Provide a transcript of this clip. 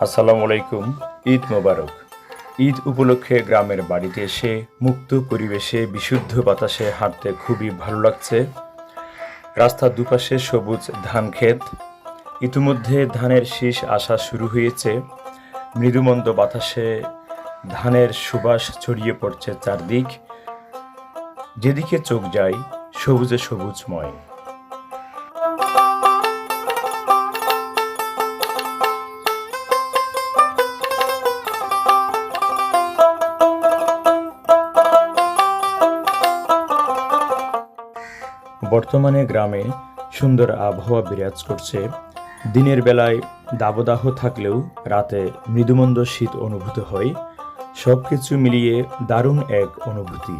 আসসালামু আলাইকুম। ঈদ মোবারক। ঈদ উপলক্ষে গ্রামের বাড়িতে এসে মুক্ত পরিবেশে বিশুদ্ধ বাতাসে হাঁটতে খুবই ভালো লাগছে। রাস্তার দুপাশে সবুজ ধান ক্ষেত, ইতিমধ্যে ধানের শীষ আসা শুরু হয়েছে। মৃদুমন্দ বাতাসে ধানের সুবাস ছড়িয়ে পড়ছে চারদিক। যেদিকে চোখ যায় সবুজে সবুজময়। বর্তমানে গ্রামে সুন্দর আবহাওয়া বিরাজ করছে। দিনের বেলায় দাবদাহ থাকলেও রাতে মৃদুমন্দ শীত অনুভূত হয়। সবকিছু মিলিয়ে দারুণ এক অনুভূতি।